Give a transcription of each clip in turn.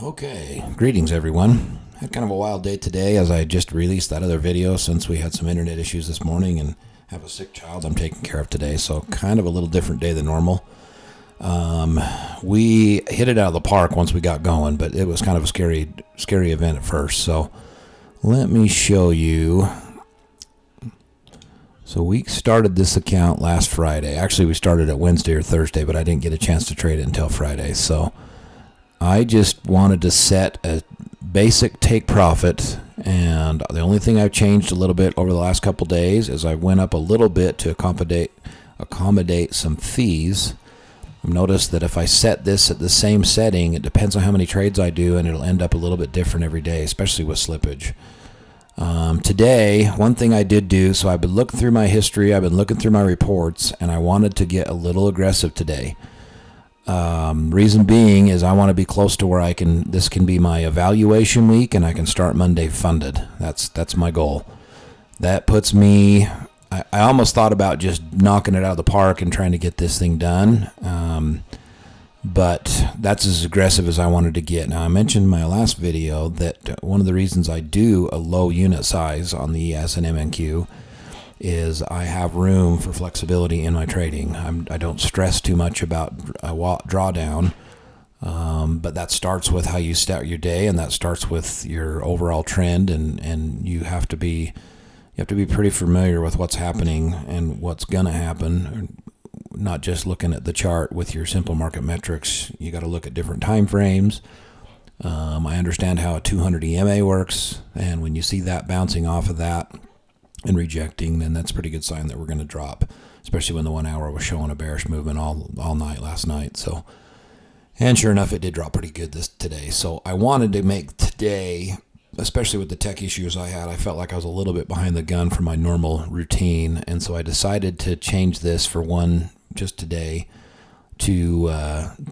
Okay, greetings everyone. Had kind of a wild day today as I just released that other video since we had some internet issues this morning and have a sick child I'm taking care of today, so kind of a little different day than normal. We hit it out of the park once we got going, but it was kind of a scary event at first. So let me show you. So we started this account last Friday. Actually, we started it Wednesday or Thursday, but I didn't get a chance to trade it until Friday. So I just wanted to set a basic take profit, and the only thing I've changed a little bit over the last couple days is I went up a little bit to accommodate some fees. I've noticed that if I set this at the same setting, it depends on how many trades I do, and it'll end up a little bit different every day, especially with slippage. Today, one thing I did do, so I've been looking through my history, I've been looking through my reports, and I wanted to get a little aggressive today. Reason being is I want to be close to where this can be my evaluation week and I can start Monday funded. That's my goal. That puts me, I almost thought about just knocking it out of the park and trying to get this thing done. But that's as aggressive as I wanted to get. Now, I mentioned in my last video that one of the reasons I do a low unit size on the ES and MNQ is I have room for flexibility in my trading. I don't stress too much about a drawdown, but that starts with how you start your day, and that starts with your overall trend, and you have to be pretty familiar with what's happening and what's gonna happen. Not just looking at the chart with your simple market metrics. You got to look at different time frames. I understand how a 200 EMA works, and when you see that bouncing off of that and rejecting, then that's a pretty good sign that we're going to drop, especially when the 1 hour was showing a bearish movement all night last night. So, and sure enough, it did drop pretty good today. So I wanted to make today, especially with the tech issues I had, I felt like I was a little bit behind the gun for my normal routine, and so I decided to change this for one just today to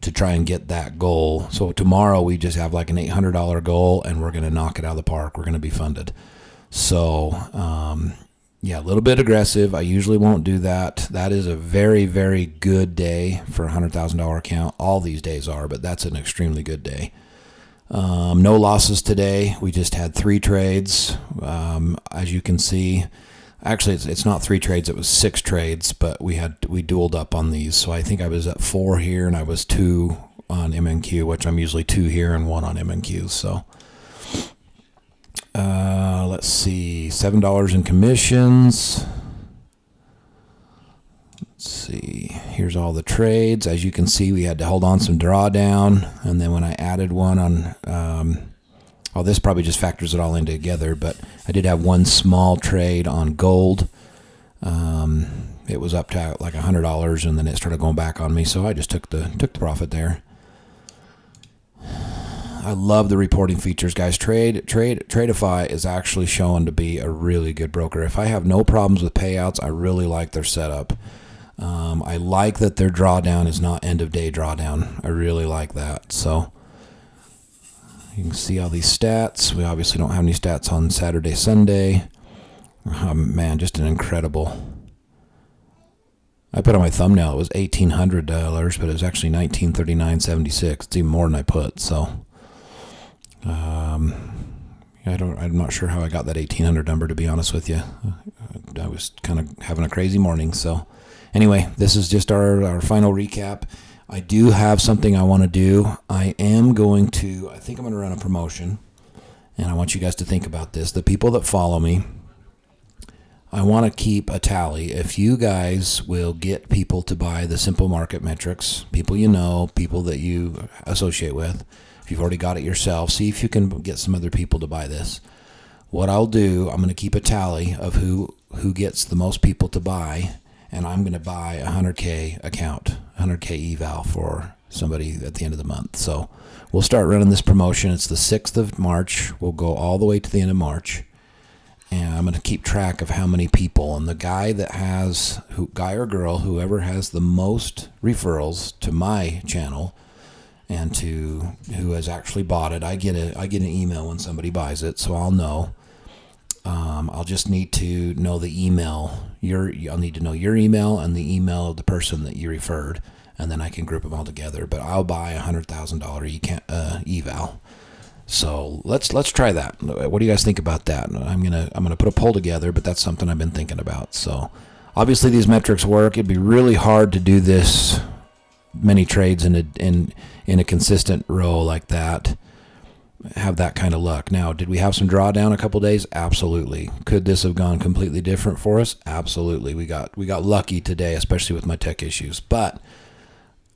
try and get that goal. So tomorrow we just have like an $800 goal, and we're going to knock it out of the park. We're going to be funded. So yeah, a little bit aggressive. I usually won't do that. That is a very, very good day for a $100,000 account. All these days are, but that's an extremely good day. No losses today. We just had 3 trades. As you can see, actually it's not 3 trades, it was 6 trades, but we dueled up on these. So I think I was at 4 here and I was 2 on MNQ, which I'm usually 2 here and 1 on MNQ. So let's see, $7 in commissions. Let's see, here's all the trades. As you can see, we had to hold on some drawdown, and then when I added one on, well, this probably just factors it all in together, but I did have one small trade on gold. It was up to like $100, and then it started going back on me, so I just took the profit there. I love the reporting features, guys. TRADEIFY is actually shown to be a really good broker. If I have no problems with payouts, I really like their setup. I like that their drawdown is not end of day drawdown. I really like that. So you can see all these stats. We obviously don't have any stats on Saturday, Sunday. Man, just an incredible. I put on my thumbnail it was $1,800, but it was actually $1,939.76. It's even more than I put. So I'm not sure how I got that 1,800 number, to be honest with you. I was kind of having a crazy morning. So anyway, this is just our final recap. I do have something I want to do. I think I'm going to run a promotion, and I want you guys to think about this. The people that follow me, I want to keep a tally. If you guys will get people to buy the simple market metrics, people you know, people that you associate with, if you've already got it yourself, see if you can get some other people to buy this. What I'll do, I'm going to keep a tally of who gets the most people to buy, and I'm going to buy a 100K account, 100K eval for somebody at the end of the month. So we'll start running this promotion. It's the 6th of March. We'll go all the way to the end of March, and I'm going to keep track of how many people. And the guy or girl, whoever has the most referrals to my channel and who has actually bought it, I get an email when somebody buys it, so I'll know. I'll just need to know the email. I'll need to know your email and the email of the person that you referred, and then I can group them all together. But I'll buy a $100,000 eval. So let's try that. What do you guys think about that? I'm gonna put a poll together, but that's something I've been thinking about. So obviously these metrics work. It'd be really hard to do this many trades in a consistent row like that. Have that kind of luck. Now, did we have some drawdown a couple days? Absolutely. Could this have gone completely different for us? Absolutely. We got lucky today, especially with my tech issues. But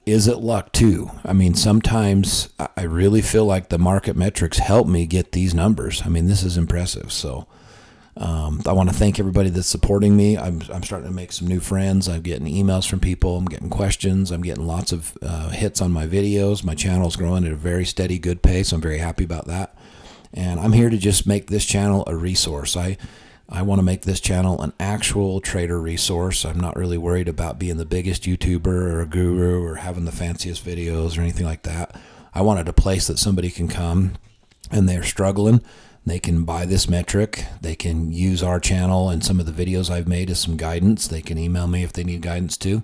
is it luck too? I mean, sometimes I really feel like the market metrics help me get these numbers. I mean, this is impressive. So I want to thank everybody that's supporting me. I'm starting to make some new friends. I'm getting emails from people. I'm getting questions. I'm getting lots of hits on my videos. My channel's growing at a very steady, good pace. I'm very happy about that. And I'm here to just make this channel a resource. I want to make this channel an actual trader resource. I'm not really worried about being the biggest YouTuber or a guru or having the fanciest videos or anything like that. I wanted a place that somebody can come and they're struggling. They can buy this metric. They can use our channel and some of the videos I've made as some guidance. They can email me if they need guidance too,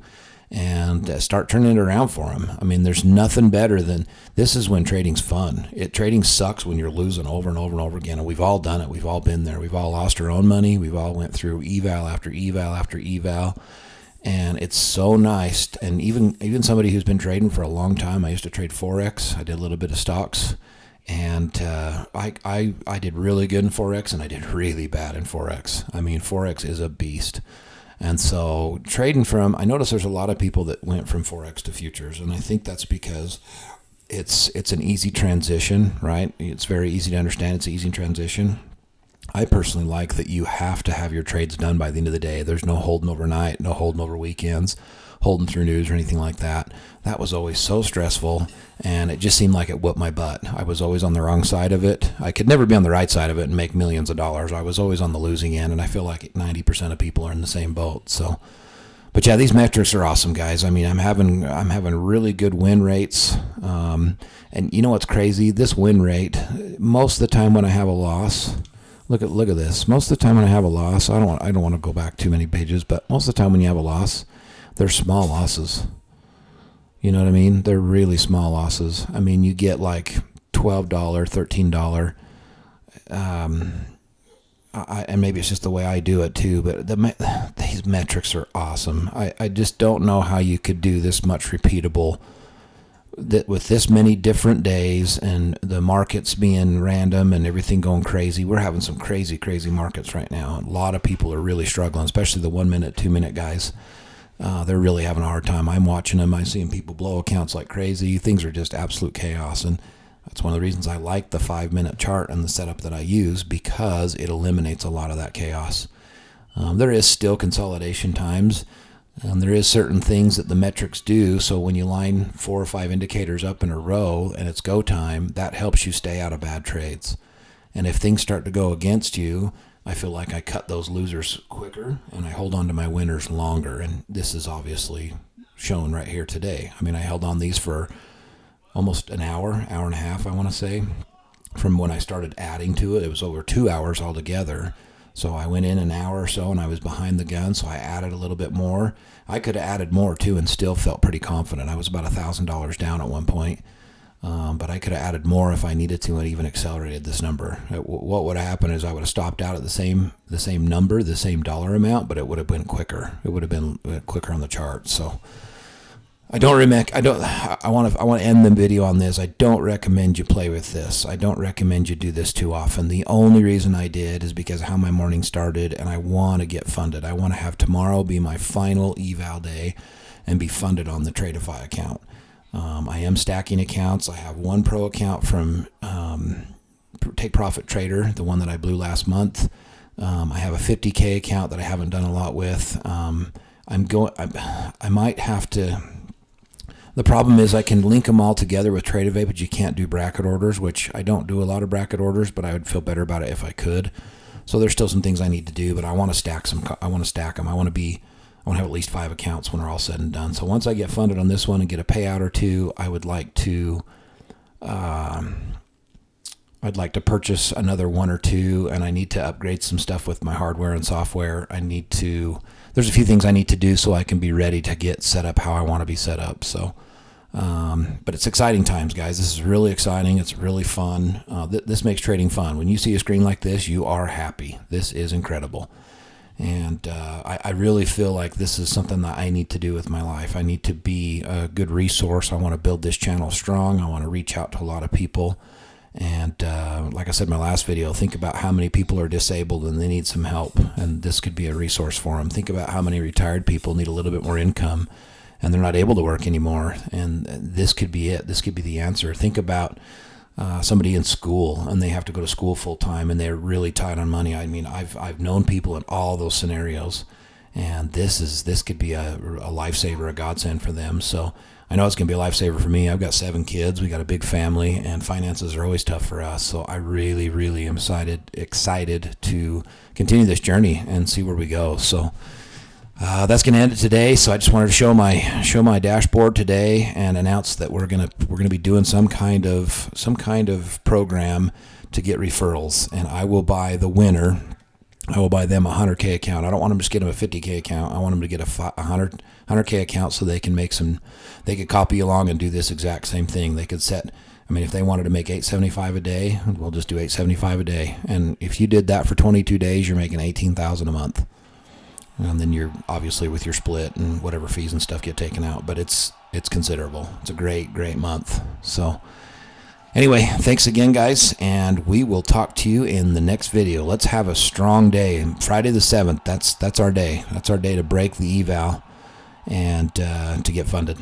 and start turning it around for them. I mean, there's nothing better than this is when trading's fun. Trading sucks when you're losing over and over and over again, and we've all done it. We've all been there. We've all lost our own money. We've all went through eval after eval after eval, and it's so nice. And even somebody who's been trading for a long time, I used to trade Forex. I did a little bit of stocks. And I did really good in Forex, and I did really bad in Forex. I mean, Forex is a beast. And so I noticed there's a lot of people that went from Forex to futures, and I think that's because it's an easy transition, right? It's very easy to understand. It's an easy transition. I personally like that you have to have your trades done by the end of the day. There's no holding overnight, no holding over weekends, holding through news or anything like that. That was always so stressful, and it just seemed like it whooped my butt. I was always on the wrong side of it. I could never be on the right side of it and make millions of dollars. I was always on the losing end, and I feel like 90% of people are in the same boat. So, but yeah, these metrics are awesome, guys. I mean, I'm having really good win rates. And you know what's crazy? This win rate, most of the time when I have a loss, look at this. Most of the time when I have a loss, I don't want to go back too many pages, but most of the time when you have a loss, they're small losses. You know what I mean? They're really small losses. I mean, you get like $12, $13. And maybe it's just the way I do it too, but these metrics are awesome. I just don't know how you could do this much repeatable with this many different days and the markets being random and everything going crazy. We're having some crazy markets right now. A lot of people are really struggling, especially the 1 minute, 2 minute guys. They're really having a hard time. I'm watching them. I'm seeing people blow accounts like crazy. Things are just absolute chaos. And that's one of the reasons I like the 5 minute chart and the setup that I use, because it eliminates a lot of that chaos. There is still consolidation times. There is certain things that the metrics do. So when you line 4 or 5 indicators up in a row and it's go time, that helps you stay out of bad trades. And if things start to go against you, I feel like I cut those losers quicker and I hold on to my winners longer. And this is obviously shown right here today. I mean, I held on these for almost an hour and a half, I want to say. From when I started adding to it, it was over 2 hours altogether. So I went in an hour or so and I was behind the gun, so I added a little bit more. I could have added more too and still felt pretty confident. I was about $1,000 down at one point. But I could have added more if I needed to and even accelerated this number. What would have happened is I would have stopped out at the same number, the same dollar amount, but it would have been quicker. It would have been quicker on the chart. So I want to end the video on this. I don't recommend you play with this. I don't recommend you do this too often. The only reason I did is because of how my morning started, and I want to get funded. I want to have tomorrow be my final eval day and be funded on the TRADEIFY account. I am stacking accounts. I have one pro account from Take Profit Trader, the one that I blew last month. I have a 50K account that I haven't done a lot with. I might have to. The problem is I can link them all together with TRADEIFY, but you can't do bracket orders, which I don't do a lot of bracket orders, but I would feel better about it if I could. So there's still some things I need to do, but I want to stack them. I want to have at least 5 accounts when we're all said and done. So once I get funded on this one and get a payout or two, I would like to purchase another 1 or 2, and I need to upgrade some stuff with my hardware and software. There's a few things I need to do so I can be ready to get set up how I want to be set up. So But it's exciting times, guys. This is really exciting. It's really fun. This makes trading fun. When you see a screen like this, you are happy. This is incredible. And I really feel like this is something that I need to do with my life. I need to be a good resource. I want to build this channel strong. I want to reach out to a lot of people. And like I said in my last video, think about how many people are disabled and they need some help. And this could be a resource for them. Think about how many retired people need a little bit more income and they're not able to work anymore. And this could be it. This could be the answer. Think about somebody in school and they have to go to school full time and they're really tight on money. I mean, I've known people in all those scenarios, and this could be a lifesaver, a godsend for them. So I know it's going to be a lifesaver for me. I've got 7 kids. We got a big family, and finances are always tough for us. So I really, really am excited to continue this journey and see where we go. So that's going to end it today. So I just wanted to show my dashboard today and announce that we're gonna be doing some kind of program to get referrals, and I will buy the winner. I will buy them a 100K account. I don't want them to just get them a 50K account. I want them to get a 100K account so they can they could copy along and do this exact same thing. They could set, I mean, if they wanted to make $875 a day, we'll just do $875 a day. And if you did that for 22 days, you're making $18,000 a month. And then you're obviously with your split and whatever fees and stuff get taken out, but it's considerable. It's a great month. So anyway, thanks again, guys, and we will talk to you in the next video. Let's have a strong day. Friday the 7th, that's our day. That's our day to break the eval and to get funded.